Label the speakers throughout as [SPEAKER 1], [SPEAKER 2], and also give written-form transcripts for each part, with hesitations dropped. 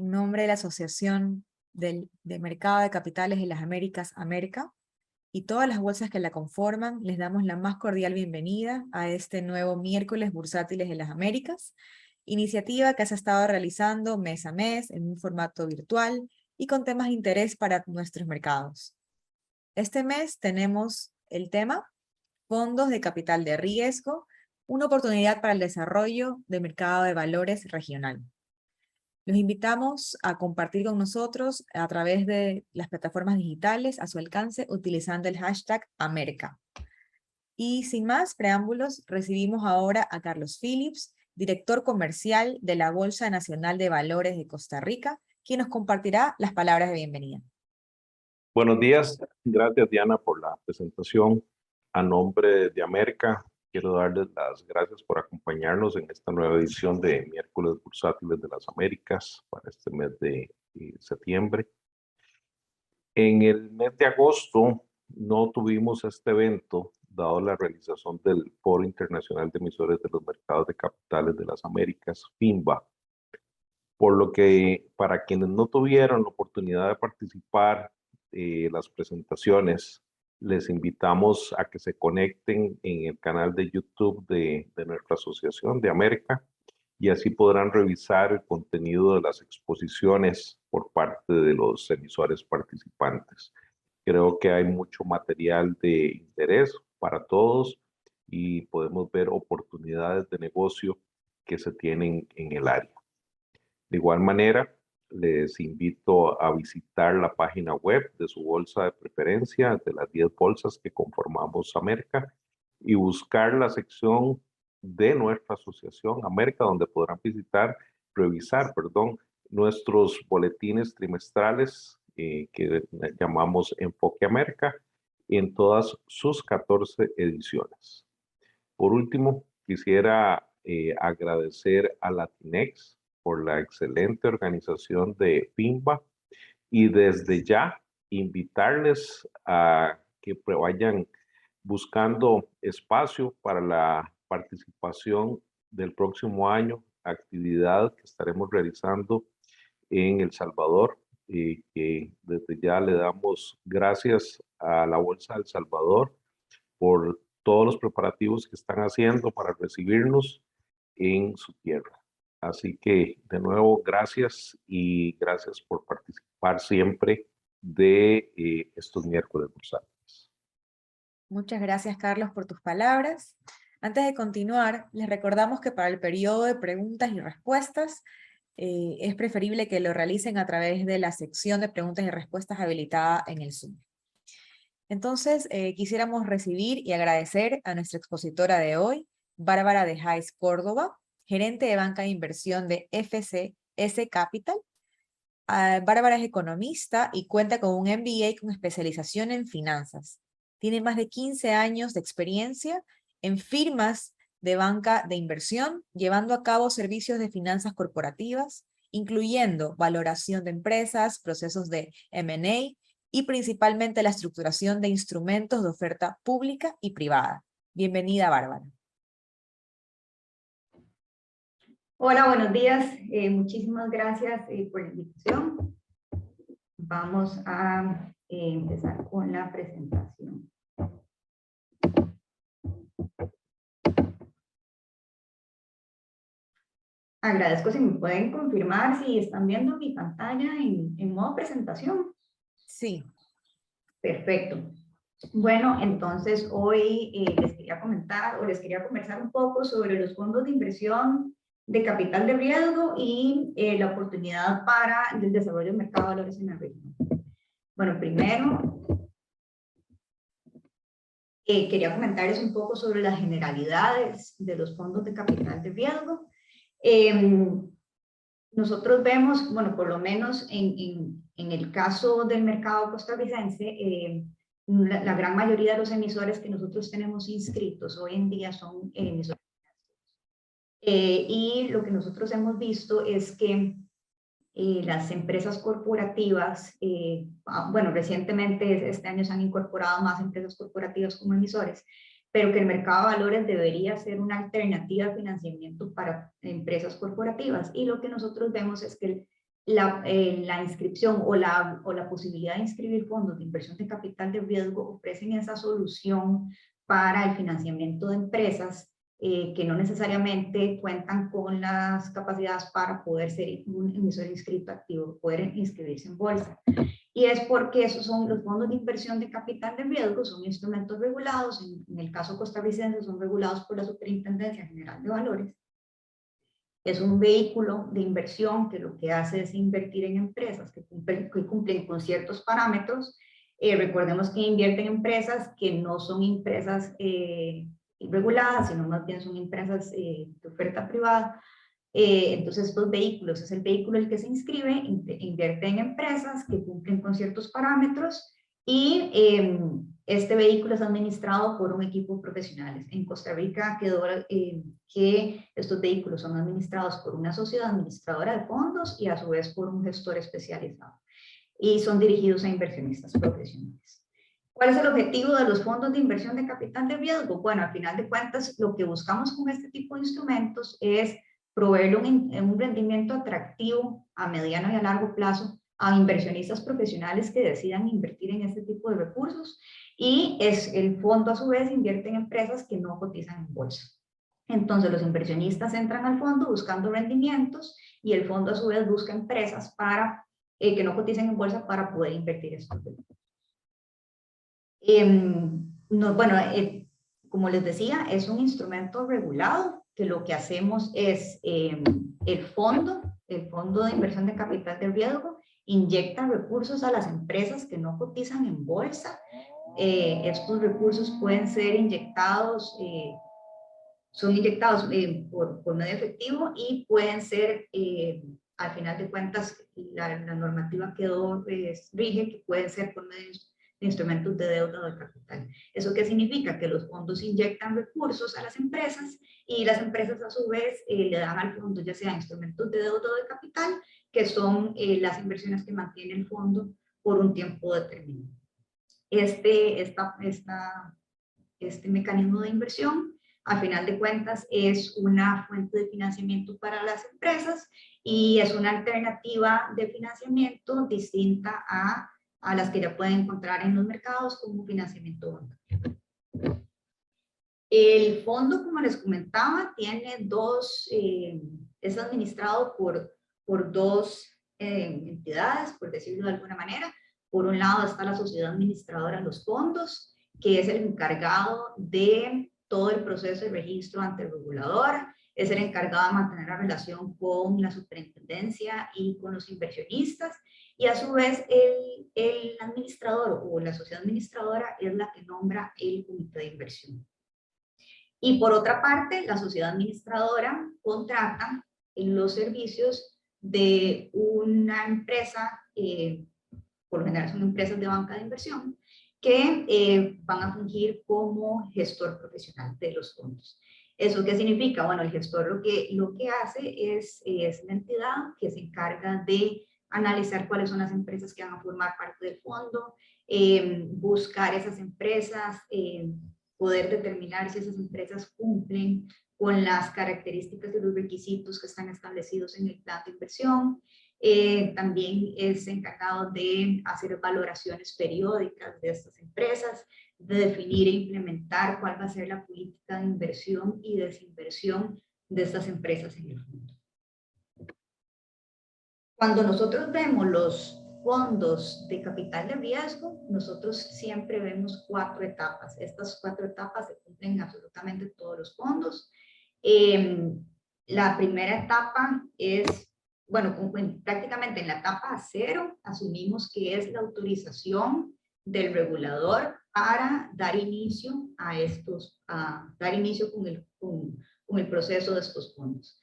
[SPEAKER 1] En nombre de la Asociación de Mercado de Capitales de las Américas, América, y todas las bolsas que la conforman, les damos la más cordial bienvenida a este nuevo miércoles bursátiles de las Américas, iniciativa que se ha estado realizando mes a mes en un formato virtual y con temas de interés para nuestros mercados. Este mes tenemos el tema Fondos de Capital de Riesgo, una oportunidad para el desarrollo del mercado de valores regional. Los invitamos a compartir con nosotros a través de las plataformas digitales a su alcance utilizando el hashtag Amerca. Y sin más preámbulos, recibimos ahora a Carlos Phillips, director comercial de la Bolsa Nacional de Valores de Costa Rica, quien nos compartirá las palabras de bienvenida.
[SPEAKER 2] Buenos días, gracias Diana por la presentación. A nombre de Amerca, quiero darles las gracias por acompañarnos en esta nueva edición de Miércoles Bursátiles de las Américas para este mes de septiembre. En el mes de agosto no tuvimos este evento, dado la realización del Foro Internacional de Emisores de los Mercados de Capitales de las Américas, FINBA, por lo que para quienes no tuvieron la oportunidad de participar las presentaciones, les invitamos a que se conecten en el canal de YouTube de nuestra asociación de Amerca y así podrán revisar el contenido de las exposiciones por parte de los emisores participantes. Creo que hay mucho material de interés para todos y podemos ver oportunidades de negocio que se tienen en el área. De igual manera, les invito a visitar la página web de su bolsa de preferencia, de las 10 bolsas que conformamos Amerca, y buscar la sección de nuestra asociación Amerca, donde podrán revisar nuestros boletines trimestrales que llamamos Enfoque Amerca, en todas sus 14 ediciones. Por último, quisiera agradecer a Latinex por la excelente organización de FINBA y desde ya invitarles a que vayan buscando espacio para la participación del próximo año, actividad que estaremos realizando en El Salvador, que desde ya le damos gracias a la Bolsa de El Salvador por todos los preparativos que están haciendo para recibirnos en su tierra. Así que, de nuevo, gracias y gracias por participar siempre de estos miércoles bursátiles.
[SPEAKER 1] Muchas gracias, Carlos, por tus palabras. Antes de continuar, les recordamos que para el periodo de preguntas y respuestas es preferible que lo realicen a través de la sección de preguntas y respuestas habilitada en el Zoom. Entonces, quisiéramos recibir y agradecer a nuestra expositora de hoy, Bárbara de Haiz Córdoba, gerente de banca de inversión de FCS Capital. Bárbara es economista y cuenta con un MBA con especialización en finanzas. Tiene más de 15 años de experiencia en firmas de banca de inversión, llevando a cabo servicios de finanzas corporativas, incluyendo valoración de empresas, procesos de M&A y principalmente la estructuración de instrumentos de oferta pública y privada. Bienvenida, Bárbara.
[SPEAKER 3] Hola, buenos días. Muchísimas gracias por la invitación. Vamos a empezar con la presentación. Agradezco si me pueden confirmar si están viendo mi pantalla en modo presentación.
[SPEAKER 1] Sí.
[SPEAKER 3] Perfecto. Bueno, entonces hoy les quería comentar o les quería conversar un poco sobre los fondos de inversión de capital de riesgo y la oportunidad para el desarrollo del mercado de valores en la región. Bueno, primero quería comentarles un poco sobre las generalidades de los fondos de capital de riesgo. Nosotros vemos, bueno, por lo menos en el caso del mercado costarricense, la gran mayoría de los emisores que nosotros tenemos inscritos hoy en día son emisores. Y lo que nosotros hemos visto es que las empresas corporativas, bueno, recientemente este año se han incorporado más empresas corporativas como emisores, pero que el mercado de valores debería ser una alternativa de financiamiento para empresas corporativas. Y lo que nosotros vemos es que la inscripción o la posibilidad de inscribir fondos de inversión de capital de riesgo ofrecen esa solución para el financiamiento de empresas que no necesariamente cuentan con las capacidades para poder ser un emisor inscrito activo, poder inscribirse en bolsa. Y es porque esos son los fondos de inversión de capital de riesgo, son instrumentos regulados, en el caso costarricense son regulados por la Superintendencia General de Valores. Es un vehículo de inversión que lo que hace es invertir en empresas que cumplen con ciertos parámetros. Recordemos que invierten en empresas que no son empresas reguladas, sino más bien son empresas de oferta privada. Entonces estos vehículos, es el vehículo el que se inscribe, invierte en empresas que cumplen con ciertos parámetros y este vehículo es administrado por un equipo de profesionales. En Costa Rica quedó que estos vehículos son administrados por una sociedad administradora de fondos y a su vez por un gestor especializado y son dirigidos a inversionistas profesionales. ¿Cuál es el objetivo de los fondos de inversión de capital de riesgo? Bueno, al final de cuentas, lo que buscamos con este tipo de instrumentos es proveer un rendimiento atractivo a mediano y a largo plazo a inversionistas profesionales que decidan invertir en este tipo de recursos y el fondo a su vez invierte en empresas que no cotizan en bolsa. Entonces los inversionistas entran al fondo buscando rendimientos y el fondo a su vez busca empresas para, que no cotizan en bolsa para poder invertir estos recursos. Como les decía, es un instrumento regulado que lo que hacemos es el fondo de inversión de capital de riesgo inyecta recursos a las empresas que no cotizan en bolsa. Estos recursos pueden ser inyectados, son inyectados por medio efectivo y pueden ser, al final de cuentas, la normativa quedó, rige que pueden ser por medio de instrumentos de deuda o de capital. ¿Eso qué significa? Que los fondos inyectan recursos a las empresas y las empresas a su vez le dan al fondo ya sea instrumentos de deuda o de capital, que son las inversiones que mantiene el fondo por un tiempo determinado. Este mecanismo de inversión, al final de cuentas, es una fuente de financiamiento para las empresas y es una alternativa de financiamiento distinta a las que ya pueden encontrar en los mercados como financiamiento bancario. El fondo, como les comentaba, tiene es administrado por dos entidades, por decirlo de alguna manera. Por un lado está la sociedad administradora de los fondos, que es el encargado de todo el proceso de registro ante el regulador, es el encargado de mantener la relación con la superintendencia y con los inversionistas, y a su vez el administrador o la sociedad administradora es la que nombra el comité de inversión. Y por otra parte, la sociedad administradora contrata los servicios de una empresa, por lo general son empresas de banca de inversión, que van a fungir como gestor profesional de los fondos. ¿Eso qué significa? Bueno, el gestor lo que hace es la entidad que se encarga de analizar cuáles son las empresas que van a formar parte del fondo, buscar esas empresas, poder determinar si esas empresas cumplen con las características y los requisitos que están establecidos en el plan de inversión. También es encargado de hacer valoraciones periódicas de estas empresas, de definir e implementar cuál va a ser la política de inversión y desinversión de estas empresas en el fondo. Cuando nosotros vemos los fondos de capital de riesgo, nosotros siempre vemos 4 etapas. Estas 4 etapas se cumplen en absolutamente todos los fondos. La primera etapa es, bueno, prácticamente en la etapa 0 asumimos que es la autorización del regulador para dar inicio dar inicio con el proceso de estos fondos.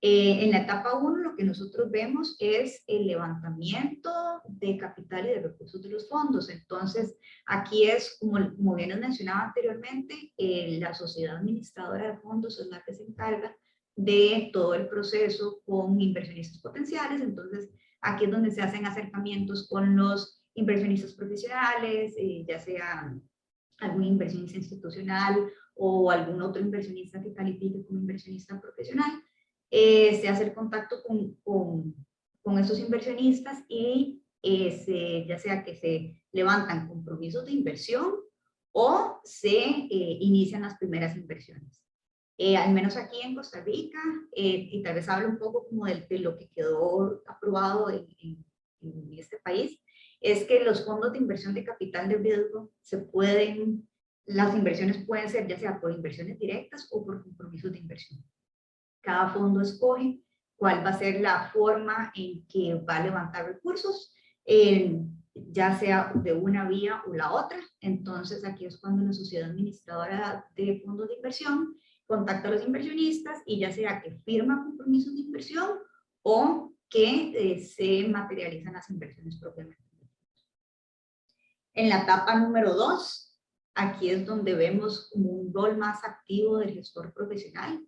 [SPEAKER 3] En la etapa 1 lo que nosotros vemos es el levantamiento de capital y de recursos de los fondos. Entonces, aquí es, como bien les mencionaba anteriormente, la sociedad administradora de fondos es la que se encarga de todo el proceso con inversionistas potenciales. Entonces, aquí es donde se hacen acercamientos con los inversionistas profesionales, ya sea algún inversionista institucional o algún otro inversionista que califique como inversionista profesional. Se hace el contacto con con estos inversionistas y ya sea que se levantan compromisos de inversión o se inician las primeras inversiones. Al menos aquí en Costa Rica, y tal vez hablo un poco como de lo que quedó aprobado en este país, es que los fondos de inversión de capital de riesgo las inversiones pueden ser ya sea por inversiones directas o por compromisos de inversión. Cada fondo escoge cuál va a ser la forma en que va a levantar recursos, ya sea de una vía o la otra. Entonces aquí es cuando la sociedad administradora de fondos de inversión contacta a los inversionistas y ya sea que firma compromisos de inversión o que se materializan las inversiones propiamente. En la etapa número 2, aquí es donde vemos como un rol más activo del gestor profesional.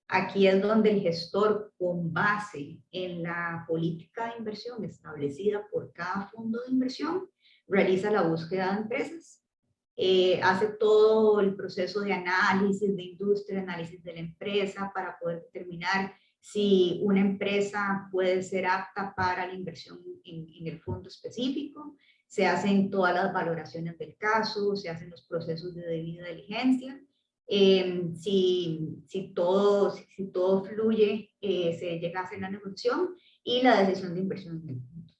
[SPEAKER 3] Aquí es donde el gestor, con base en la política de inversión establecida por cada fondo de inversión, realiza la búsqueda de empresas, hace todo el proceso de análisis de industria, análisis de la empresa para poder determinar si una empresa puede ser apta para la inversión en el fondo específico. Se hacen todas las valoraciones del caso, se hacen los procesos de debida diligencia. Si todo fluye, se llega a hacer la negociación y la decisión de inversión en el fondo.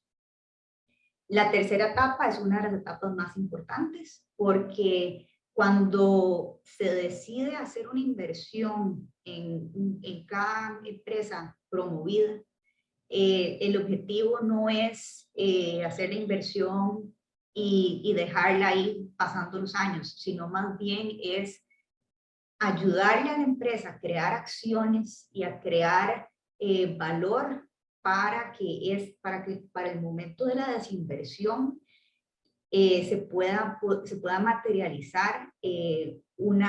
[SPEAKER 3] La tercera etapa es una de las etapas más importantes porque cuando se decide hacer una inversión en cada empresa promovida, el objetivo no es hacer la inversión y dejarla ahí pasando los años, sino más bien es ayudarle a la empresa a crear acciones y a crear valor para el momento de la desinversión se pueda materializar un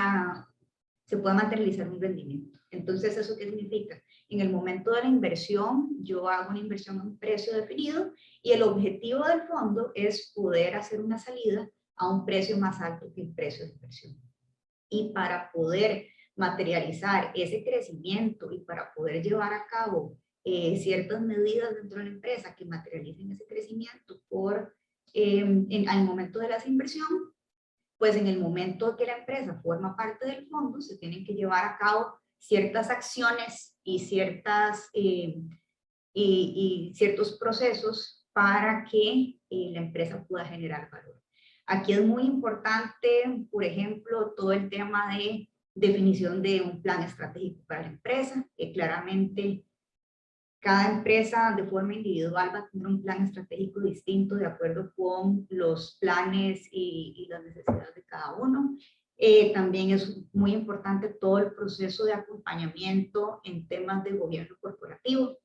[SPEAKER 3] rendimiento. Entonces, ¿eso qué significa? En el momento de la inversión, yo hago una inversión a un precio definido y el objetivo del fondo es poder hacer una salida a un precio más alto que el precio de inversión. Y para poder materializar ese crecimiento y para poder llevar a cabo ciertas medidas dentro de la empresa que materialicen ese crecimiento al momento de la inversión, pues en el momento que la empresa forma parte del fondo, se tienen que llevar a cabo ciertas acciones y ciertos procesos para que la empresa pueda generar valor. Aquí es muy importante, por ejemplo, todo el tema de definición de un plan estratégico para la empresa, que claramente cada empresa de forma individual va a tener un plan estratégico distinto de acuerdo con los planes y las necesidades de cada uno. También es muy importante todo el proceso de acompañamiento en temas de gobierno corporativo.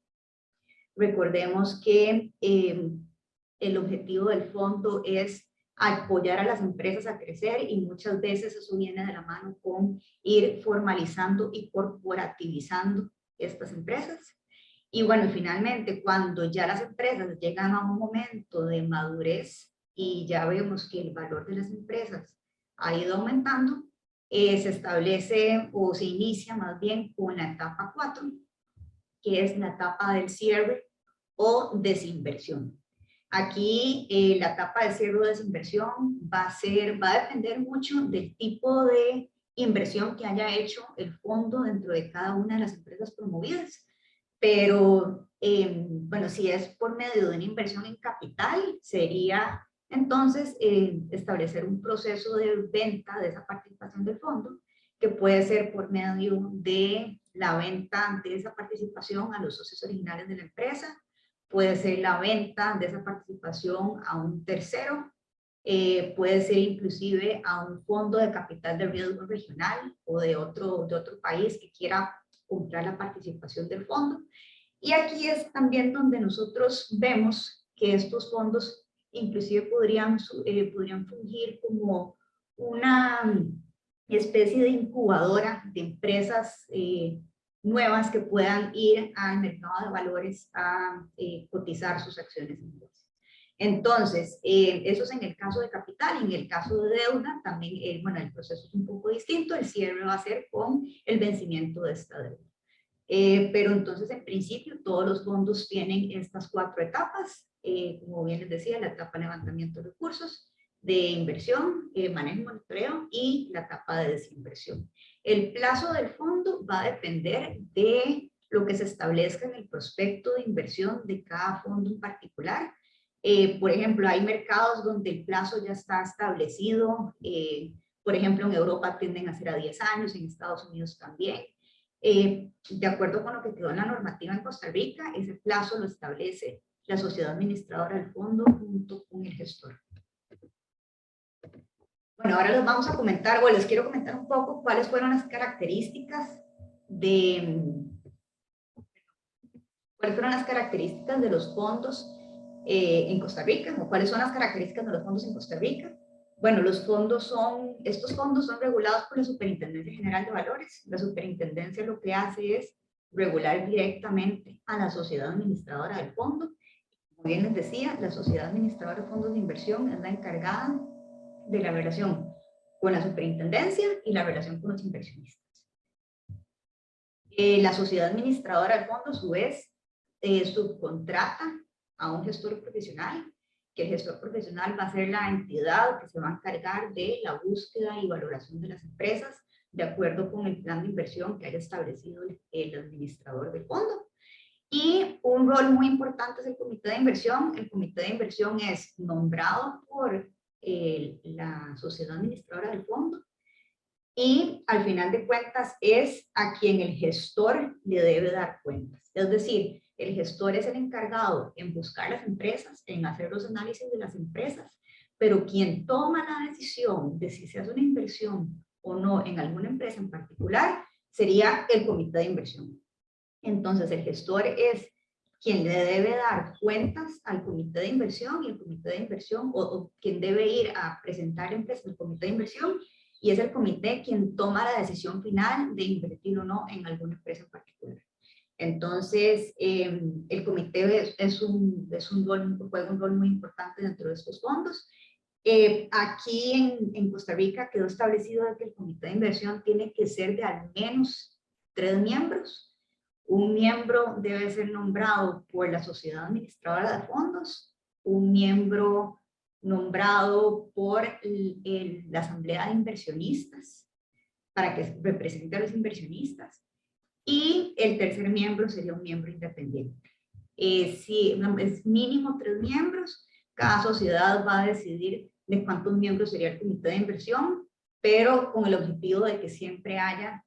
[SPEAKER 3] Recordemos que el objetivo del fondo es apoyar a las empresas a crecer y muchas veces eso viene de la mano con ir formalizando y corporativizando estas empresas. Y bueno, finalmente, cuando ya las empresas llegan a un momento de madurez y ya vemos que el valor de las empresas ha ido aumentando, se establece o se inicia más bien con la etapa 4, que es la etapa del cierre o desinversión. Aquí la etapa de cierre o desinversión va a depender mucho del tipo de inversión que haya hecho el fondo dentro de cada una de las empresas promovidas. Pero, bueno, si es por medio de una inversión en capital, sería entonces establecer un proceso de venta de esa participación del fondo, que puede ser por medio de la venta de esa participación a los socios originales de la empresa, puede ser la venta de esa participación a un tercero, puede ser inclusive a un fondo de capital de riesgo regional o de otro país que quiera comprar la participación del fondo. Y aquí es también donde nosotros vemos que estos fondos inclusive podrían fungir como una especie de incubadora de empresas nuevas que puedan ir al mercado de valores a cotizar sus acciones en bolsa. Entonces, eso es en el caso de capital. En el caso de deuda, también, bueno, el proceso es un poco distinto. El cierre va a ser con el vencimiento de esta deuda. pero entonces en principio todos los fondos tienen estas 4 etapas, como bien les decía, la etapa de levantamiento de recursos, de inversión, manejo y monitoreo y la etapa de desinversión. El plazo del fondo va a depender de lo que se establezca en el prospecto de inversión de cada fondo en particular. Por ejemplo, hay mercados donde el plazo ya está establecido, por ejemplo, en Europa tienden a ser a 10 años, en Estados Unidos también. De acuerdo con lo que quedó en la normativa en Costa Rica, ese plazo lo establece la sociedad administradora del fondo junto con el gestor. Bueno, ahora les vamos a comentar, o les quiero comentar un poco cuáles fueron las características de los fondos en Costa Rica, o cuáles son las características de los fondos en Costa Rica. Bueno, estos fondos son regulados por la Superintendencia General de Valores. La superintendencia lo que hace es regular directamente a la sociedad administradora del fondo. Como bien les decía, la sociedad administradora de fondos de inversión es la encargada de la relación con la superintendencia y la relación con los inversionistas. La sociedad administradora del fondo, a su vez, subcontrata a un gestor profesional, que el gestor profesional va a ser la entidad que se va a encargar de la búsqueda y valoración de las empresas, de acuerdo con el plan de inversión que haya establecido el administrador del fondo. Y un rol muy importante es el comité de inversión. El comité de inversión es nombrado por la sociedad administradora del fondo y al final de cuentas es a quien el gestor le debe dar cuentas. Es decir, el gestor es el encargado en buscar las empresas, en hacer los análisis de las empresas, pero quien toma la decisión de si se hace una inversión o no en alguna empresa en particular sería el comité de inversión. Entonces el gestor es quien le debe dar cuentas al comité de inversión, y el comité de inversión, o quien debe ir a presentar la empresa al comité de inversión, y es el comité quien toma la decisión final de invertir o no en alguna empresa en particular. Entonces, el comité juega un rol muy importante dentro de estos fondos. Aquí en Costa Rica quedó establecido que el comité de inversión tiene que ser de al menos 3 miembros. Un miembro debe ser nombrado por la sociedad administradora de fondos, un miembro nombrado por la asamblea de inversionistas para que represente a los inversionistas, y el tercer miembro sería un miembro independiente. Si es mínimo 3 miembros, cada sociedad va a decidir de cuántos miembros sería el comité de inversión, pero con el objetivo de que siempre haya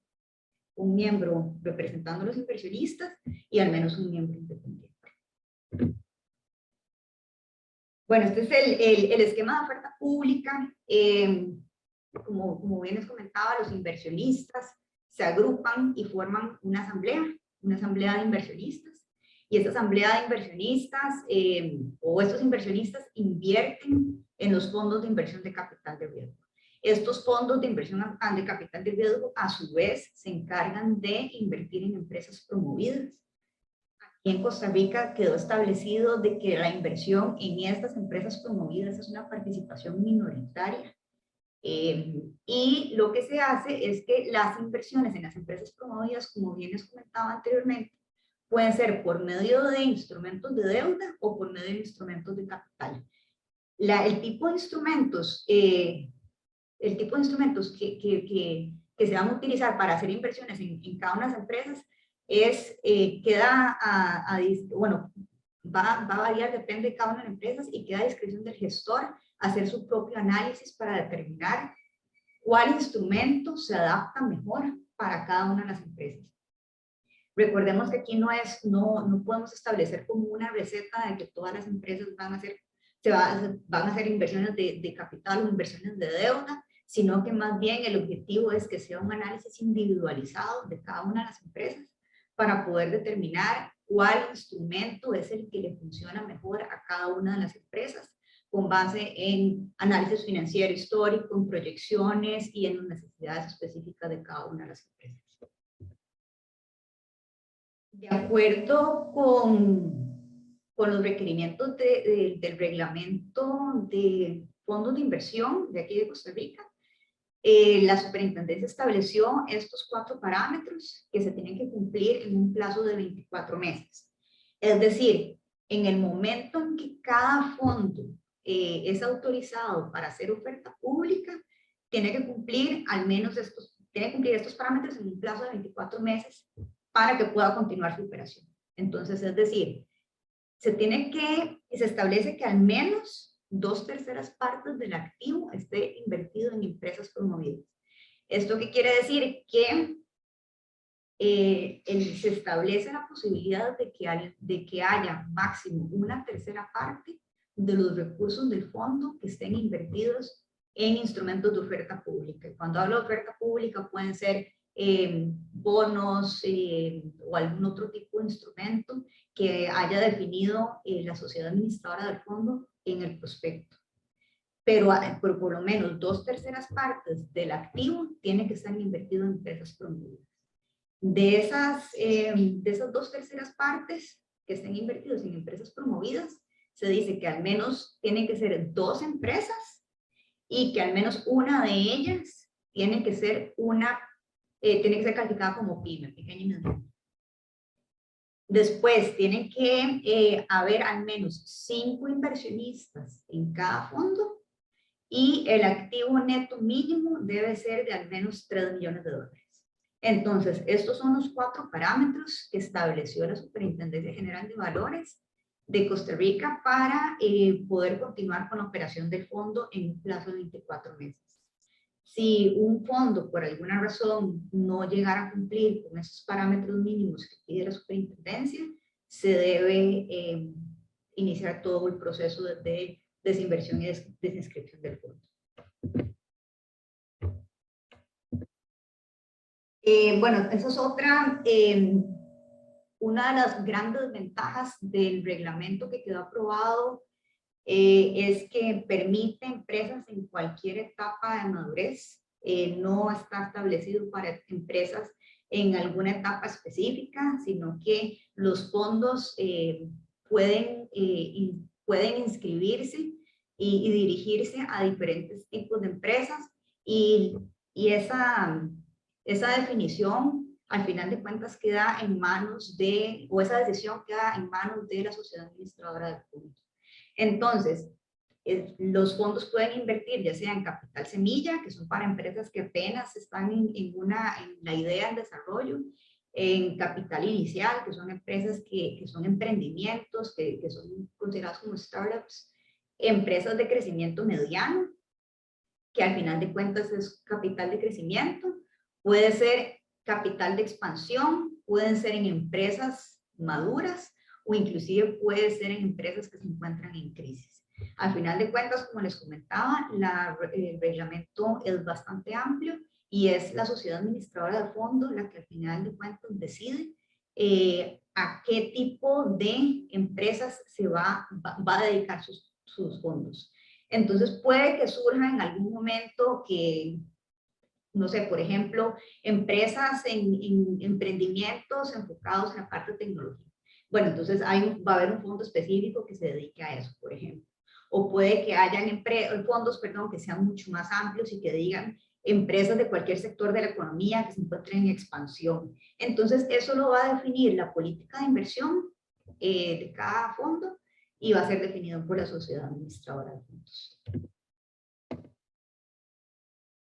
[SPEAKER 3] un miembro representando a los inversionistas y al menos un miembro independiente. Bueno, este es el esquema de oferta pública. Como bien les comentaba, los inversionistas se agrupan y forman una asamblea de inversionistas, y esta asamblea de inversionistas o estos inversionistas invierten en los fondos de inversión de capital de riesgo. Estos fondos de inversión de capital de riesgo a su vez se encargan de invertir en empresas promovidas. Aquí en Costa Rica quedó establecido de que la inversión en estas empresas promovidas es una participación minoritaria. Y lo que se hace es que las inversiones en las empresas promovidas, como bien les comentaba anteriormente, pueden ser por medio de instrumentos de deuda o por medio de instrumentos de capital. El tipo de instrumentos que se van a utilizar para hacer inversiones en cada una de las empresas va a variar, depende de cada una de las empresas, y queda a discreción del gestor hacer su propio análisis para determinar cuál instrumento se adapta mejor para cada una de las empresas. Recordemos que aquí no podemos establecer como una receta de que todas las empresas van a hacer inversiones de capital o inversiones de deuda, sino que más bien el objetivo es que sea un análisis individualizado de cada una de las empresas para poder determinar cuál instrumento es el que le funciona mejor a cada una de las empresas, con base en análisis financiero histórico, en proyecciones y en las necesidades específicas de cada una de las empresas. De acuerdo con los requerimientos del reglamento de fondos de inversión de aquí de Costa Rica, la superintendencia estableció estos 4 parámetros que se tienen que cumplir en un plazo de 24 meses. Es decir, en el momento en que cada fondo es autorizado para hacer oferta pública, tiene que cumplir al menos estos parámetros en un plazo de 24 meses para que pueda continuar su operación. Entonces, es decir, se establece que al menos 2/3 partes del activo esté invertido en empresas promovidas. ¿Esto qué quiere decir? Que se establece la posibilidad de que haya máximo 1/3 parte de los recursos del fondo que estén invertidos en instrumentos de oferta pública. Y cuando hablo de oferta pública pueden ser bonos o algún otro tipo de instrumento que haya definido la sociedad administradora del fondo en el prospecto. Pero por lo menos 2/3 partes del activo tiene que estar invertido en empresas promovidas. De esas 2/3 partes que estén invertidos en empresas promovidas, se dice que al menos tienen que ser 2 empresas y que al menos una de ellas tiene que ser calificada como PYME, pequeña y mediana. Después tienen que haber al menos 5 inversionistas en cada fondo y el activo neto mínimo debe ser de al menos $3 millones. Entonces, estos son los 4 parámetros que estableció la Superintendencia General de Valores de Costa Rica para poder continuar con la operación del fondo en un plazo de 24 meses. Si un fondo por alguna razón no llegara a cumplir con esos parámetros mínimos que pide la superintendencia, se debe iniciar todo el proceso de desinversión y desinscripción del fondo. Bueno, esa es una de las grandes ventajas del reglamento que quedó aprobado. Es que permite empresas en cualquier etapa de madurez, no está establecido para empresas en alguna etapa específica, sino que los fondos pueden inscribirse y dirigirse a diferentes tipos de empresas y esa definición al final de cuentas queda en manos esa decisión queda en manos de la sociedad administradora del fondo. Entonces, los fondos pueden invertir ya sea en capital semilla, que son para empresas que apenas están en la idea de desarrollo, en capital inicial, que son empresas que son emprendimientos, que son considerados como startups, empresas de crecimiento mediano, que al final de cuentas es capital de crecimiento, puede ser capital de expansión, pueden ser en empresas maduras, o inclusive puede ser en empresas que se encuentran en crisis. Al final de cuentas, como les comentaba, el reglamento es bastante amplio y es la sociedad administradora del fondo la que al final de cuentas decide a qué tipo de empresas se va a dedicar sus fondos. Entonces puede que surja en algún momento que, no sé, por ejemplo, empresas en emprendimientos enfocados en la parte de tecnología. Bueno, entonces va a haber un fondo específico que se dedique a eso, por ejemplo. O puede que hayan fondos, que sean mucho más amplios y que digan empresas de cualquier sector de la economía que se encuentren en expansión. Entonces, eso lo va a definir la política de inversión de cada fondo y va a ser definido por la sociedad administradora de fondos.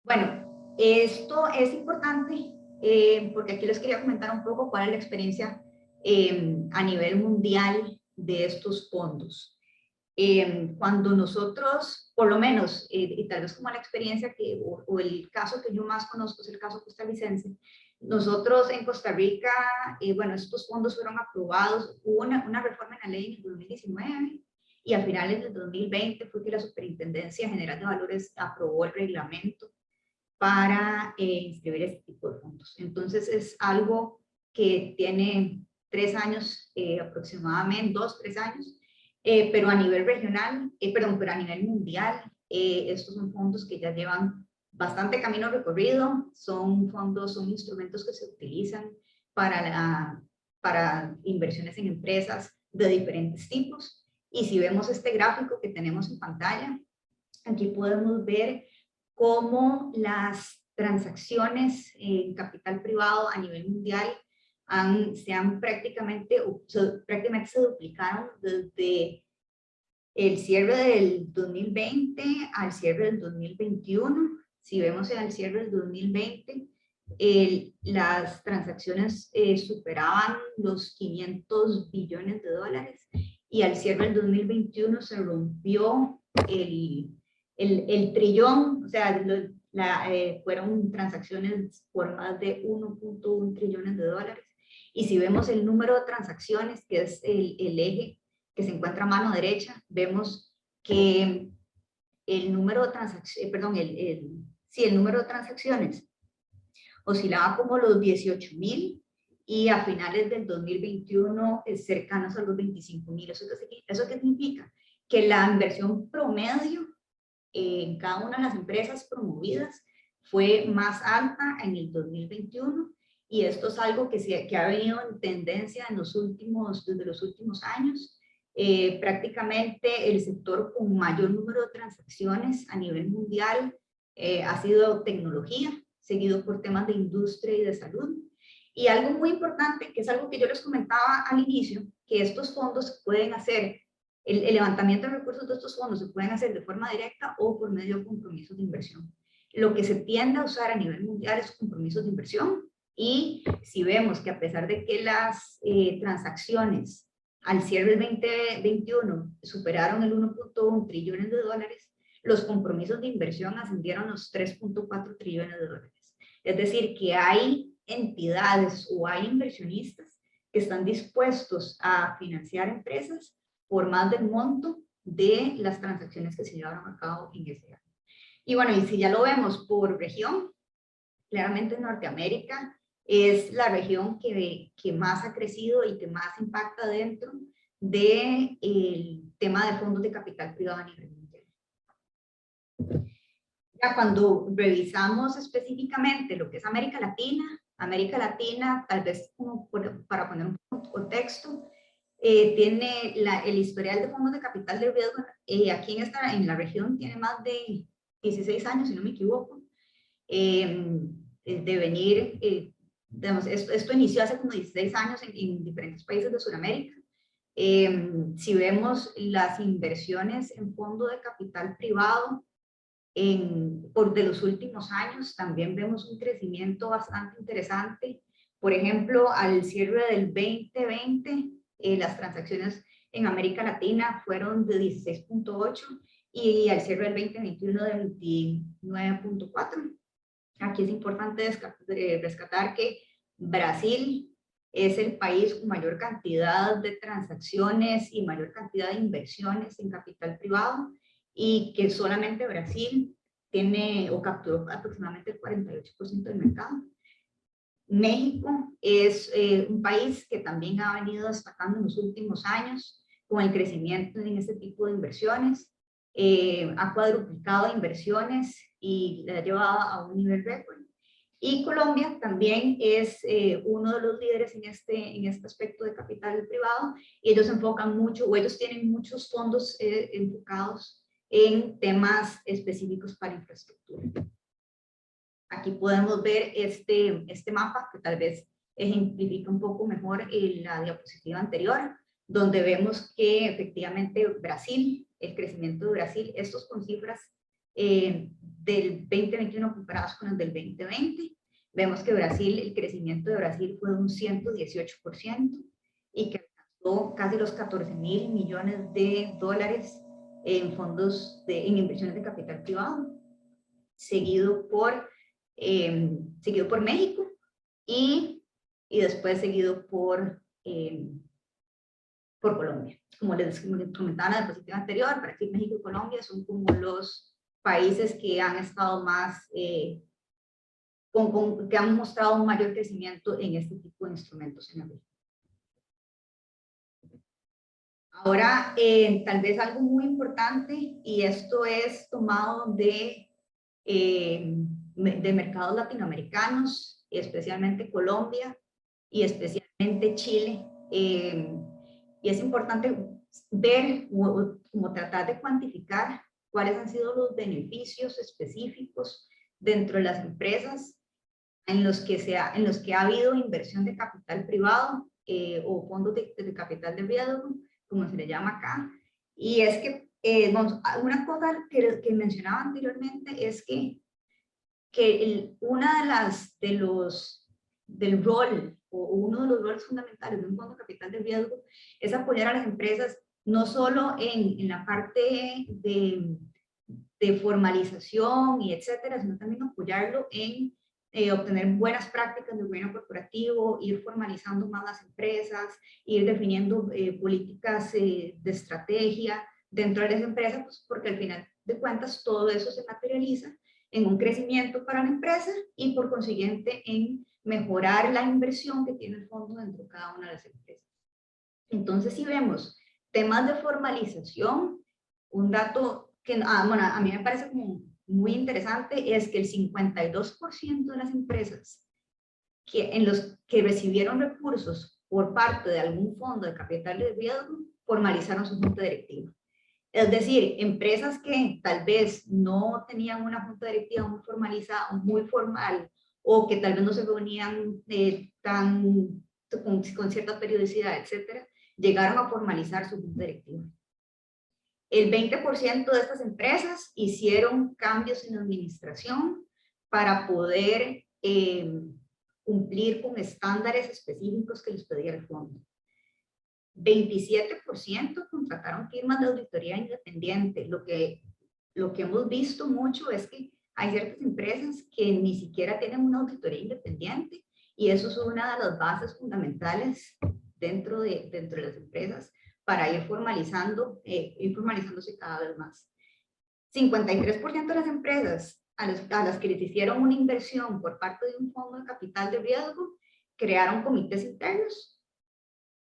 [SPEAKER 3] Bueno, esto es importante porque aquí les quería comentar un poco cuál es la experiencia a nivel mundial de estos fondos. Cuando nosotros, por lo menos, y tal vez como la experiencia o el caso que yo más conozco es el caso costarricense, nosotros en Costa Rica, bueno, estos fondos fueron aprobados, hubo una reforma en la ley en el 2019 y a finales del 2020 fue que la Superintendencia General de Valores aprobó el reglamento para inscribir este tipo de fondos. Entonces es algo que tiene 3 años aproximadamente, 2-3 años, pero a nivel regional, pero a nivel mundial, estos son fondos que ya llevan bastante camino recorrido, son instrumentos que se utilizan para inversiones en empresas de diferentes tipos. Y si vemos este gráfico que tenemos en pantalla, aquí podemos ver cómo las transacciones en capital privado a nivel mundial prácticamente se duplicaron desde el cierre del 2020 al cierre del 2021. Si vemos en el cierre del 2020, las transacciones superaban los 500 billones de dólares y al cierre del 2021 se rompió el trillón, o sea, fueron transacciones por más de 1.1 trillones de dólares. Y si vemos el número de transacciones, que es el eje que se encuentra a mano derecha, vemos que el número de transacciones, el número de transacciones oscilaba como los 18,000 y a finales del 2021 es cercanos a los 25,000. ¿Eso qué significa? Que la inversión promedio en cada una de las empresas promovidas fue más alta en el 2021 y esto es algo que ha venido en tendencia desde los últimos años. Prácticamente el sector con mayor número de transacciones a nivel mundial ha sido tecnología, seguido por temas de industria y de salud. Y algo muy importante, que es algo que yo les comentaba al inicio, que estos fondos pueden hacer, el levantamiento de recursos de estos fondos se pueden hacer de forma directa o por medio de compromisos de inversión. Lo que se tiende a usar a nivel mundial es compromisos de inversión, y si vemos que a pesar de que las transacciones al cierre del 2021 superaron el 1.1 trillones de dólares, los compromisos de inversión ascendieron a los 3.4 trillones de dólares. Es decir, que hay entidades o hay inversionistas que están dispuestos a financiar empresas por más del monto de las transacciones que se llevaron a cabo en ese año. Y bueno, y si ya lo vemos por región, claramente Norteamérica es la región que más ha crecido y que más impacta dentro del tema de fondos de capital privado a nivel mundial. Ya cuando revisamos específicamente lo que es América Latina, tal vez como para poner un contexto, tiene el historial de fondos de capital de riesgo aquí en la región tiene más de 16 años, si no me equivoco, de venir, digamos, esto inició hace como 16 años en diferentes países de Sudamérica. Si vemos las inversiones en fondo de capital privado de los últimos años, también vemos un crecimiento bastante interesante. Por ejemplo, al cierre del 2020, las transacciones en América Latina fueron de 16.8 y al cierre del 2021 de 29.4. Aquí es importante rescatar que Brasil es el país con mayor cantidad de transacciones y mayor cantidad de inversiones en capital privado, y que solamente Brasil tiene o capturó aproximadamente el 48% del mercado. México es un país que también ha venido destacando en los últimos años con el crecimiento en este tipo de inversiones. Ha cuadruplicado inversiones y la ha llevado a un nivel récord. Y Colombia también es uno de los líderes en este aspecto de capital privado, y ellos enfocan mucho, o ellos tienen muchos fondos enfocados en temas específicos para infraestructura. Aquí podemos ver este mapa que tal vez ejemplifica un poco mejor la diapositiva anterior, donde vemos que efectivamente Brasil, el crecimiento de Brasil, estos con cifras del 2021 comparados con el del 2020, vemos que el crecimiento de Brasil fue de un 118% y que alcanzó casi los 14,000 millones de dólares en fondos en inversiones de capital privado, seguido por México y después seguido por Colombia. Como les comentaba en la diapositiva anterior, Brasil, México y Colombia son como los países que han estado más, que han mostrado un mayor crecimiento en este tipo de instrumentos en la región. Ahora, tal vez algo muy importante, y esto es tomado de mercados latinoamericanos, especialmente Colombia y especialmente Chile, y es importante ver, como tratar de cuantificar cuáles han sido los beneficios específicos dentro de las empresas en los que ha habido inversión de capital privado o fondos de capital de riesgo, como se le llama acá. Y es que una cosa que mencionaba anteriormente es que del rol o uno de los roles fundamentales de un fondo de capital de riesgo es apoyar a las empresas no solo en la parte de formalización y etcétera, sino también apoyarlo en obtener buenas prácticas de gobierno corporativo, ir formalizando más las empresas, ir definiendo políticas de estrategia dentro de las empresas, pues porque al final de cuentas todo eso se materializa en un crecimiento para la empresa y por consiguiente en mejorar la inversión que tiene el fondo dentro de cada una de las empresas. Entonces, si vemos temas de formalización, un dato que bueno, a mí me parece como muy interesante es que el 52% de las empresas que recibieron recursos por parte de algún fondo de capital de riesgo formalizaron su junta directiva. Es decir, empresas que tal vez no tenían una junta directiva muy formalizada, muy formal, o que tal vez no se reunían con cierta periodicidad, etcétera, llegaron a formalizar su junta directiva. El 20% de estas empresas hicieron cambios en la administración para poder cumplir con estándares específicos que les pedía el fondo. 27% contrataron firmas de auditoría independiente. Lo que hemos visto mucho es que hay ciertas empresas que ni siquiera tienen una auditoría independiente y eso es una de las bases fundamentales dentro de las empresas para ir formalizándose cada vez más. 53% de las empresas a las que les hicieron una inversión por parte de un fondo de capital de riesgo crearon comités internos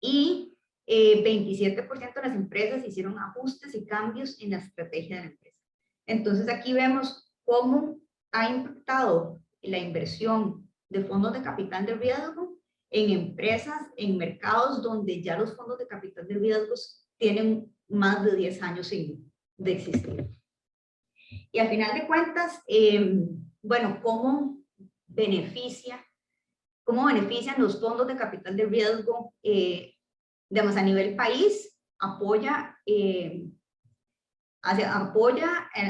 [SPEAKER 3] y 27% de las empresas hicieron ajustes y cambios en la estrategia de la empresa. Entonces aquí vemos cómo ha impactado la inversión de fondos de capital de riesgo en empresas, en mercados donde ya los fondos de capital de riesgos tienen más de 10 años de existir. Y al final de cuentas, bueno, ¿cómo benefician los fondos de capital de riesgo? Digamos, a nivel país, apoya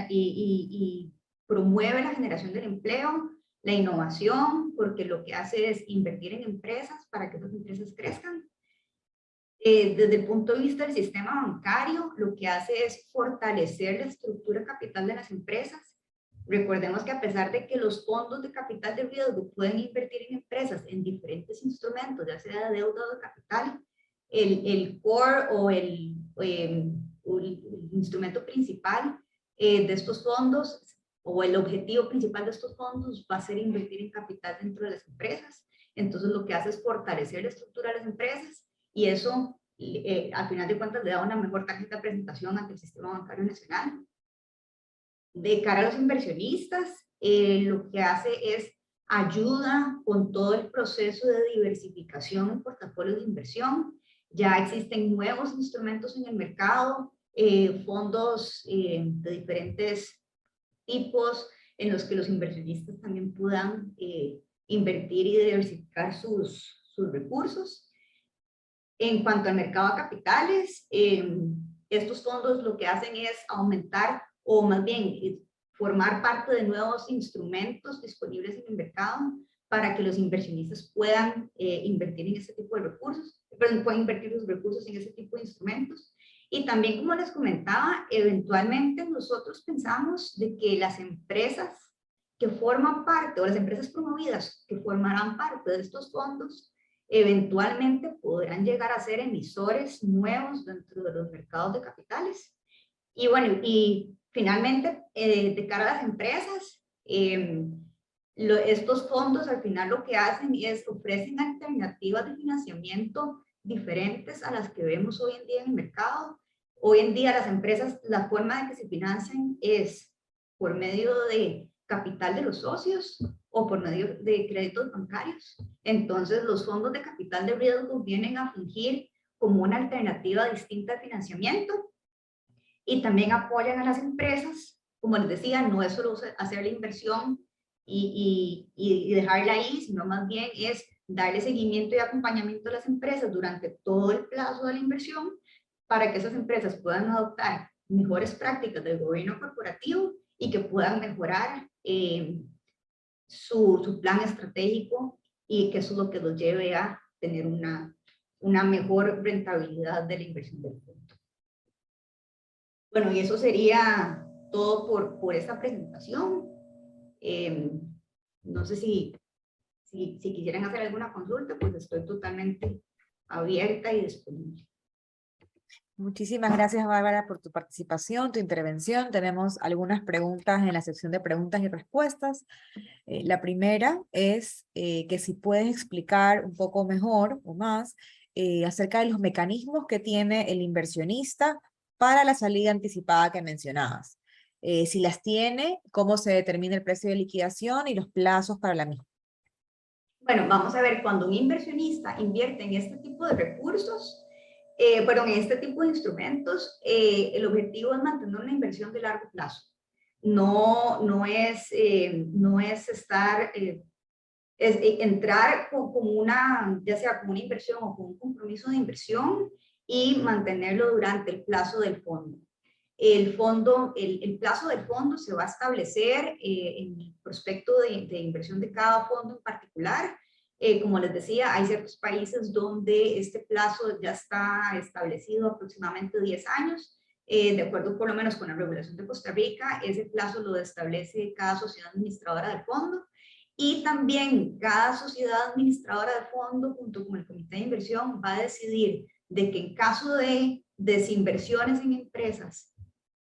[SPEAKER 3] y promueve la generación del empleo, la innovación, porque lo que hace es invertir en empresas para que esas empresas crezcan. Desde el punto de vista del sistema bancario, lo que hace es fortalecer la estructura capital de las empresas. Recordemos que a pesar de que los fondos de capital de riesgo pueden invertir en empresas en diferentes instrumentos, ya sea de deuda o de capital, el core o el instrumento principal de estos fondos o el objetivo principal de estos fondos va a ser invertir en capital dentro de las empresas. Entonces lo que hace es fortalecer la estructura de las empresas y eso al final de cuentas le da una mejor tarjeta de presentación ante el sistema bancario nacional. De cara a los inversionistas, lo que hace es ayuda con todo el proceso de diversificación en portafolios de inversión. Ya existen nuevos instrumentos en el mercado, fondos de diferentes tipos en los que los inversionistas también puedan invertir y diversificar sus recursos. En cuanto al mercado de capitales, estos fondos lo que hacen es aumentar o más bien formar parte de nuevos instrumentos disponibles en el mercado para que los inversionistas puedan invertir en ese tipo de recursos, pueden invertir los recursos en ese tipo de instrumentos. Y también, como les comentaba, eventualmente nosotros pensamos de que las empresas que forman parte, o las empresas promovidas que formarán parte de estos fondos, eventualmente podrán llegar a ser emisores nuevos dentro de los mercados de capitales. Y bueno, y finalmente, de cara a las empresas, estos fondos al final lo que hacen es ofrecen alternativas de financiamiento diferentes a las que vemos hoy en día en el mercado. Hoy en día las empresas, la forma de que se financian es por medio de capital de los socios o por medio de créditos bancarios. Entonces los fondos de capital de riesgo vienen a fungir como una alternativa distinta de financiamiento y también apoyan a las empresas. Como les decía, no es solo hacer la inversión y dejarla ahí, sino más bien es darle seguimiento y acompañamiento a las empresas durante todo el plazo de la inversión para que esas empresas puedan adoptar mejores prácticas del gobierno corporativo y que puedan mejorar su plan estratégico y que eso es lo que los lleve a tener una mejor rentabilidad de la inversión del fondo. Bueno, y eso sería todo por esta presentación. No sé si quisieran hacer alguna consulta, pues estoy totalmente abierta y disponible.
[SPEAKER 1] Muchísimas gracias, Bárbara, por tu participación, tu intervención. Tenemos algunas preguntas en la sección de preguntas y respuestas. La primera es que si puedes explicar un poco mejor o más acerca de los mecanismos que tiene el inversionista para la salida anticipada que mencionabas. Si las tiene, cómo se determina el precio de liquidación y los plazos para la misma.
[SPEAKER 3] Bueno, vamos a ver, cuando un inversionista invierte en este tipo de recursos, en este tipo de instrumentos, el objetivo es mantener una inversión de largo plazo. No es entrar como ya sea como una inversión o como un compromiso de inversión y mantenerlo durante el plazo del fondo. El plazo del fondo se va a establecer en el prospecto de inversión de cada fondo en particular. Como les decía, hay ciertos países donde este plazo ya está establecido aproximadamente 10 años. De acuerdo por lo menos con la regulación de Costa Rica, ese plazo lo establece cada sociedad administradora del fondo. Y también cada sociedad administradora del fondo, junto con el comité de inversión, va a decidir de que en caso de desinversiones en empresas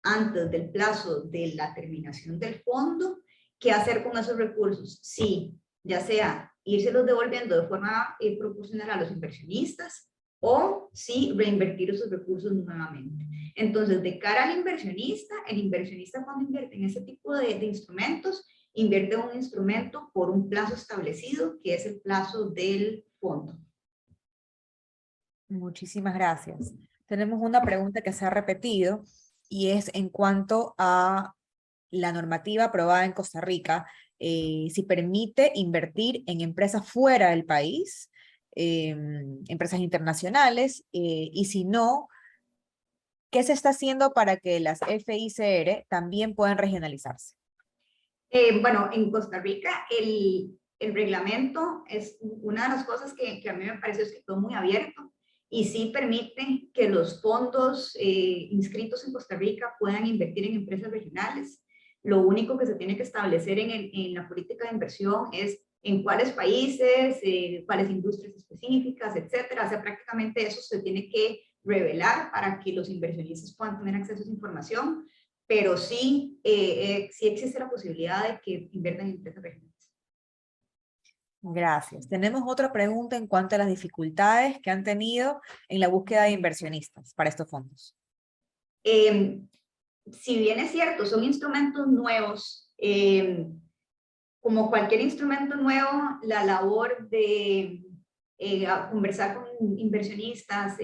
[SPEAKER 3] antes del plazo de la terminación del fondo, ¿qué hacer con esos recursos? Sí, ya sea írselos devolviendo de forma proporcional a los inversionistas o sí reinvertir esos recursos nuevamente. Entonces, de cara al inversionista, el inversionista cuando invierte en ese tipo de instrumentos, invierte un instrumento por un plazo establecido, que es el plazo del fondo.
[SPEAKER 1] Muchísimas gracias. Tenemos una pregunta que se ha repetido y es en cuanto a la normativa aprobada en Costa Rica, si permite invertir en empresas fuera del país, empresas internacionales, y si no, ¿qué se está haciendo para que las FICR también puedan regionalizarse?
[SPEAKER 3] Bueno, en Costa Rica el reglamento es una de las cosas que a mí me parece que quedó muy abierto y sí permite que los fondos inscritos en Costa Rica puedan invertir en empresas regionales. Lo único que se tiene que establecer en la política de inversión es en cuáles países, cuáles industrias específicas, etcétera. O sea, prácticamente eso se tiene que revelar para que los inversionistas puedan tener acceso a esa información, pero sí, sí existe la posibilidad de que inviertan en empresas regionales.
[SPEAKER 1] Gracias. Tenemos otra pregunta en cuanto a las dificultades que han tenido en la búsqueda de inversionistas para estos fondos.
[SPEAKER 3] Si bien es cierto, son instrumentos nuevos, como cualquier instrumento nuevo, la labor de conversar con inversionistas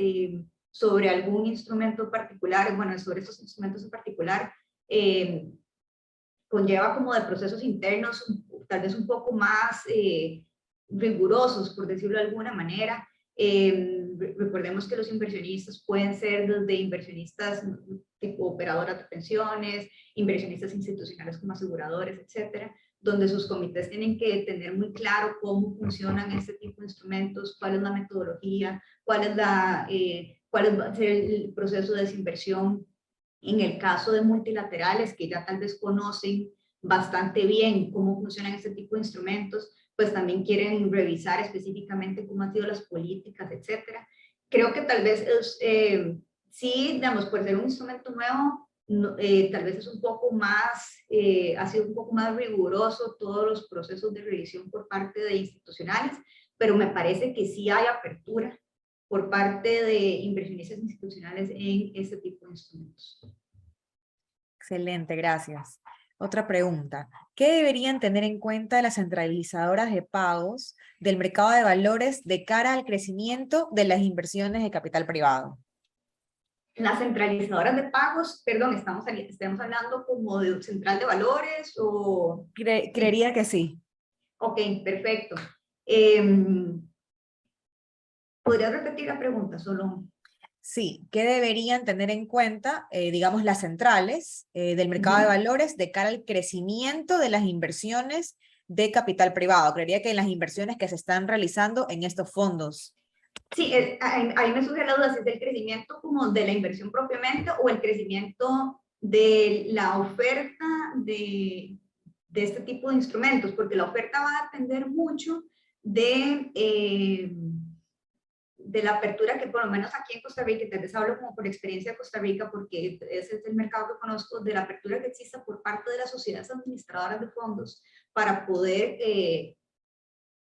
[SPEAKER 3] sobre algún instrumento particular, bueno, sobre estos instrumentos en particular, conlleva como de procesos internos tal vez un poco más rigurosos, por decirlo de alguna manera. Recordemos que los inversionistas pueden ser desde inversionistas tipo operadoras de pensiones, inversionistas institucionales como aseguradores, etcétera, donde sus comités tienen que tener muy claro cómo funcionan este tipo de instrumentos, cuál es la metodología, cuál va a ser el proceso de desinversión. En el caso de multilaterales, que ya tal vez conocen bastante bien cómo funcionan este tipo de instrumentos, pues también quieren revisar específicamente cómo han sido las políticas, etcétera. Creo que tal vez sí, digamos, por ser un instrumento nuevo, tal vez es un poco más, ha sido un poco más riguroso todos los procesos de revisión por parte de institucionales, pero me parece que sí hay apertura por parte de inversionistas institucionales en este tipo de instrumentos.
[SPEAKER 1] Excelente, gracias. Otra pregunta. ¿Qué deberían tener en cuenta las centralizadoras de pagos del mercado de valores de cara al crecimiento de las inversiones de capital privado?
[SPEAKER 3] Las centralizadoras de pagos, perdón, estamos hablando como de central de valores o...
[SPEAKER 1] Creería que sí.
[SPEAKER 3] Ok, perfecto. ¿Podrías repetir la pregunta solo?
[SPEAKER 1] Sí, ¿qué deberían tener en cuenta, digamos, las centrales del mercado de valores de cara al crecimiento de las inversiones de capital privado? Creería que en las inversiones que se están realizando en estos fondos.
[SPEAKER 3] Sí, ahí me surge la duda si es el crecimiento como de la inversión propiamente o el crecimiento de la oferta de este tipo de instrumentos, porque la oferta va a depender mucho de la apertura que por lo menos aquí en Costa Rica, y tal vez hablo como por experiencia de Costa Rica, porque ese es el mercado que conozco, de la apertura que exista por parte de las sociedades administradoras de fondos para poder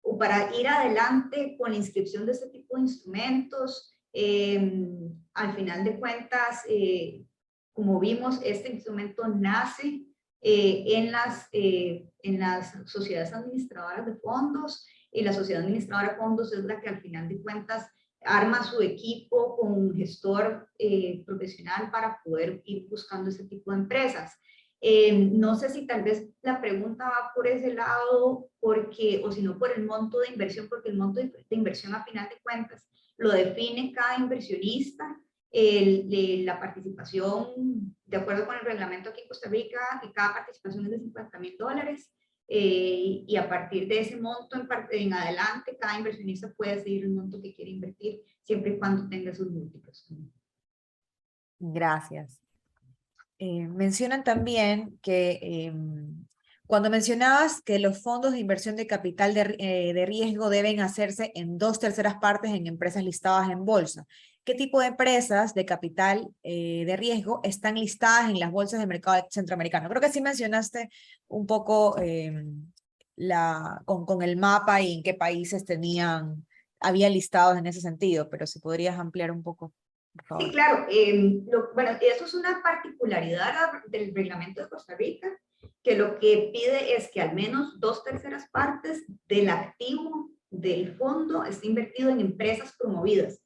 [SPEAKER 3] o para ir adelante con la inscripción de este tipo de instrumentos. Al final de cuentas, como vimos, este instrumento nace en las sociedades administradoras de fondos, y la sociedad administradora de fondos es la que al final de cuentas arma su equipo con un gestor profesional para poder ir buscando ese tipo de empresas. No sé si tal vez la pregunta va por ese lado, porque, o si no por el monto de inversión, porque el monto de inversión a final de cuentas lo define cada inversionista. La participación, de acuerdo con el reglamento aquí en Costa Rica, que cada participación es de $50,000, y a partir de ese monto en adelante, cada inversionista puede decidir el monto que quiere invertir, siempre y cuando tenga sus múltiplos.
[SPEAKER 1] Gracias. Mencionan también que cuando mencionabas que los fondos de inversión de capital de riesgo deben hacerse en 2/3 partes en empresas listadas en bolsa. ¿Qué tipo de empresas de capital de riesgo están listadas en las bolsas de mercado centroamericano? Creo que sí mencionaste un poco con el mapa y en qué países había listados en ese sentido, pero si podrías ampliar un poco.
[SPEAKER 3] Sí, claro. Bueno, eso es una particularidad del reglamento de Costa Rica, que lo que pide es que al menos 2/3 partes del activo del fondo esté invertido en empresas promovidas.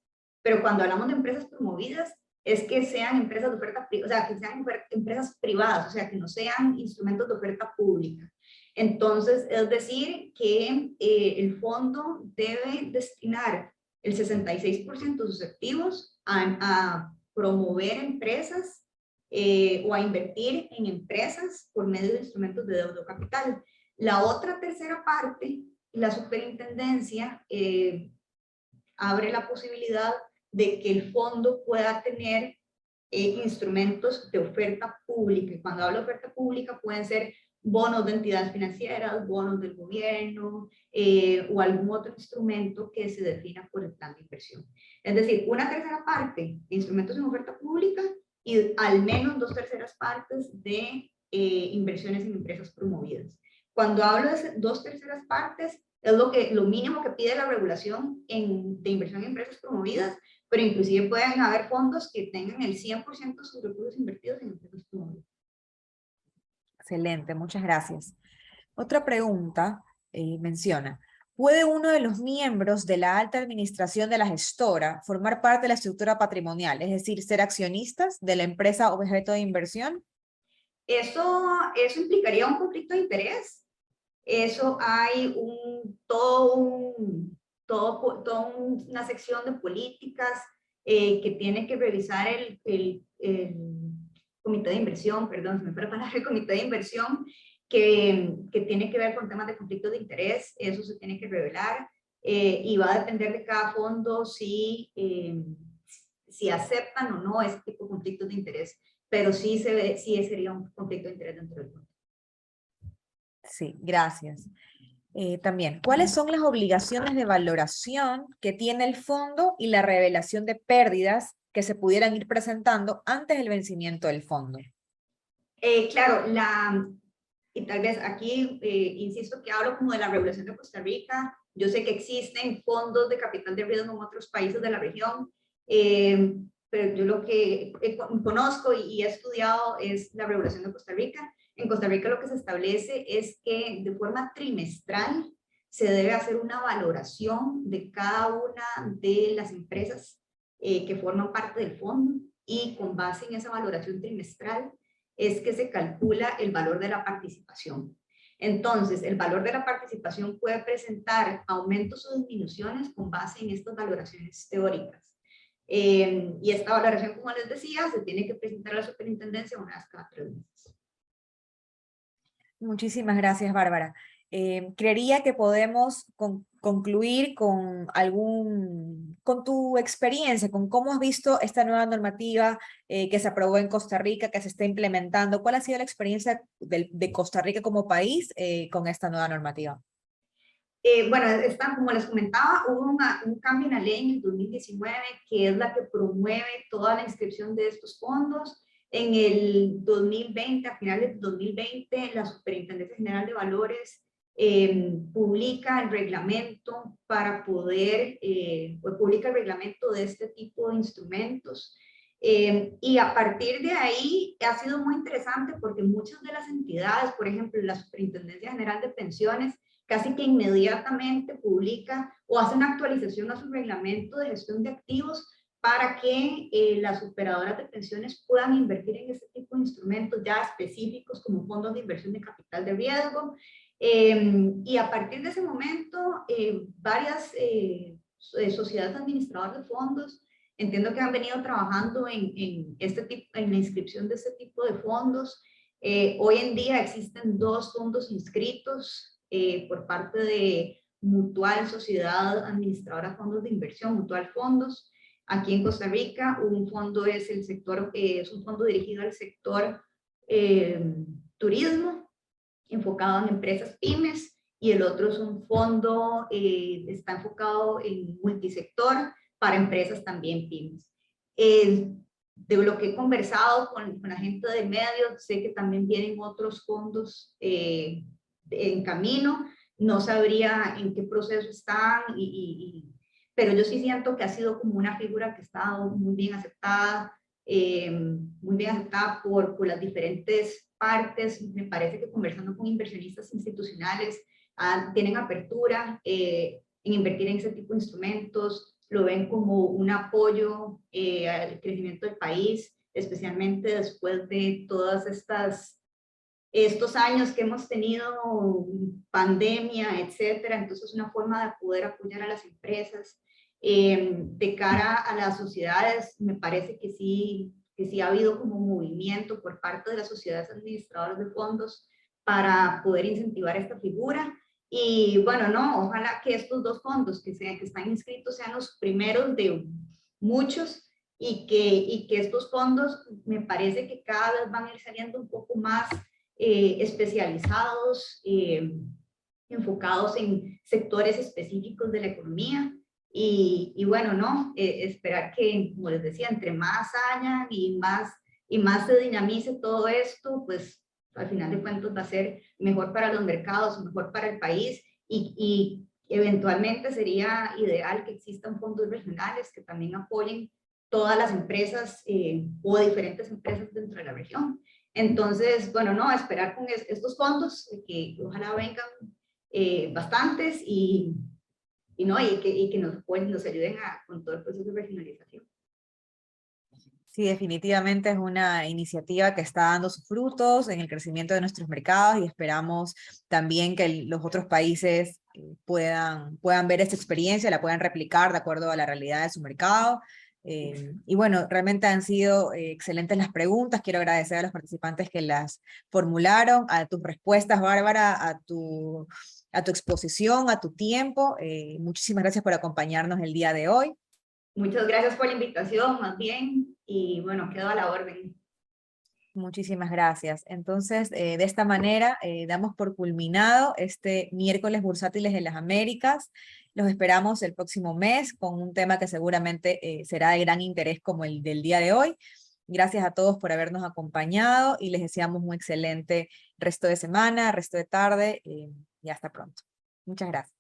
[SPEAKER 3] Pero cuando hablamos de empresas promovidas, es que sean empresas de oferta, o sea, que sean empresas privadas, o sea, que no sean instrumentos de oferta pública. Entonces, es decir, que el fondo debe destinar el 66% de sus activos a promover empresas o a invertir en empresas por medio de instrumentos de deuda o capital. La otra tercera parte, la superintendencia abre la posibilidad de que el fondo pueda tener instrumentos de oferta pública. Y cuando hablo de oferta pública pueden ser bonos de entidades financieras, bonos del gobierno o algún otro instrumento que se defina por el plan de inversión. Es decir, 1/3 parte de instrumentos en oferta pública y al menos 2/3 partes de inversiones en empresas promovidas. Cuando hablo de 2/3 partes, es lo mínimo que pide la regulación de inversión en empresas promovidas, pero inclusive pueden haber fondos que tengan el 100% de sus recursos invertidos en empresas promovidas.
[SPEAKER 1] Excelente, muchas gracias. Otra pregunta menciona, ¿puede uno de los miembros de la alta administración de la gestora formar parte de la estructura patrimonial, es decir, ser accionistas de la empresa objeto de inversión?
[SPEAKER 3] Eso implicaría un conflicto de interés. Eso hay toda una sección de políticas que tiene que revisar el comité de inversión, perdón, se me fue la palabra, el comité de inversión, que tiene que ver con temas de conflicto de interés. Eso se tiene que revelar y va a depender de cada fondo si aceptan o no ese tipo de conflictos de interés, pero sí sería un conflicto de interés dentro del fondo.
[SPEAKER 1] Sí, gracias. También, ¿cuáles son las obligaciones de valoración que tiene el fondo y la revelación de pérdidas que se pudieran ir presentando antes del vencimiento del fondo?
[SPEAKER 3] Claro, y tal vez aquí, insisto que hablo como de la regulación de Costa Rica. Yo sé que existen fondos de capital de riesgo en otros países de la región, pero yo lo que conozco y he estudiado es la regulación de Costa Rica. En Costa Rica lo que se establece es que de forma trimestral se debe hacer una valoración de cada una de las empresas que forman parte del fondo, y con base en esa valoración trimestral es que se calcula el valor de la participación. Entonces, el valor de la participación puede presentar aumentos o disminuciones con base en estas valoraciones teóricas. Y esta valoración, como les decía, se tiene que presentar a la superintendencia una vez cada 3 meses.
[SPEAKER 1] Muchísimas gracias, Bárbara. Creería que podemos concluir con tu experiencia, con cómo has visto esta nueva normativa que se aprobó en Costa Rica, que se está implementando. ¿Cuál ha sido la experiencia de Costa Rica como país con esta nueva normativa?
[SPEAKER 3] Bueno, como les comentaba, hubo un cambio en la ley en el 2019, que es la que promueve toda la inscripción de estos fondos. En el 2020, a finales del 2020, la Superintendencia General de Valores publica el reglamento para poder, publica el reglamento de este tipo de instrumentos. Y a partir de ahí ha sido muy interesante porque muchas de las entidades, por ejemplo, la Superintendencia General de Pensiones, casi que inmediatamente publica o hace una actualización a su reglamento de gestión de activos para que las operadoras de pensiones puedan invertir en este tipo de instrumentos ya específicos como fondos de inversión de capital de riesgo. Y a partir de ese momento, varias sociedades administradoras de fondos entiendo que han venido trabajando en la inscripción de este tipo de fondos. Hoy en día existen 2 fondos inscritos por parte de Mutual Sociedad Administradora de Fondos de Inversión, Mutual Fondos. Aquí en Costa Rica, un fondo es un fondo dirigido al sector turismo, enfocado en empresas pymes, y el otro es un fondo, está enfocado en multisector para empresas también pymes. De lo que he conversado con la gente del medio, sé que también vienen otros fondos en camino, no sabría en qué proceso están, pero yo sí siento que ha sido como una figura que ha estado muy bien aceptada por las diferentes partes. Me parece que conversando con inversionistas institucionales tienen apertura en invertir en ese tipo de instrumentos, lo ven como un apoyo al crecimiento del país, especialmente después de todas estos años que hemos tenido, pandemia, etcétera. Entonces, una forma de poder apoyar a las empresas. De cara a las sociedades, me parece que sí ha habido como movimiento por parte de las sociedades administradoras de fondos para poder incentivar esta figura. Y bueno, no, ojalá que estos 2 fondos que están inscritos sean los primeros de muchos, y que estos fondos me parece que cada vez van a ir saliendo un poco más especializados, enfocados en sectores específicos de la economía. Y bueno, no, esperar que, como les decía, entre más hayan y más se dinamice todo esto, pues al final de cuentas va a ser mejor para los mercados, mejor para el país, y eventualmente sería ideal que existan fondos regionales que también apoyen todas las empresas o diferentes empresas dentro de la región. Entonces, bueno, no, esperar con estos fondos, que ojalá vengan bastantes y que nos ayuden con todo el proceso de regionalización.
[SPEAKER 1] Sí, definitivamente es una iniciativa que está dando sus frutos en el crecimiento de nuestros mercados, y esperamos también que los otros países puedan ver esta experiencia, la puedan replicar de acuerdo a la realidad de su mercado. Y bueno, realmente han sido excelentes las preguntas. Quiero agradecer a los participantes que las formularon, a tus respuestas, Bárbara, a tu exposición, a tu tiempo. Muchísimas gracias por acompañarnos el día de hoy.
[SPEAKER 3] Muchas gracias por la invitación, más bien, y bueno, quedo a la orden.
[SPEAKER 1] Muchísimas gracias. Entonces, de esta manera, damos por culminado este miércoles bursátiles de las Américas. Los esperamos el próximo mes con un tema que seguramente será de gran interés como el del día de hoy. Gracias a todos por habernos acompañado y les deseamos un excelente resto de semana, resto de tarde, y hasta pronto. Muchas gracias.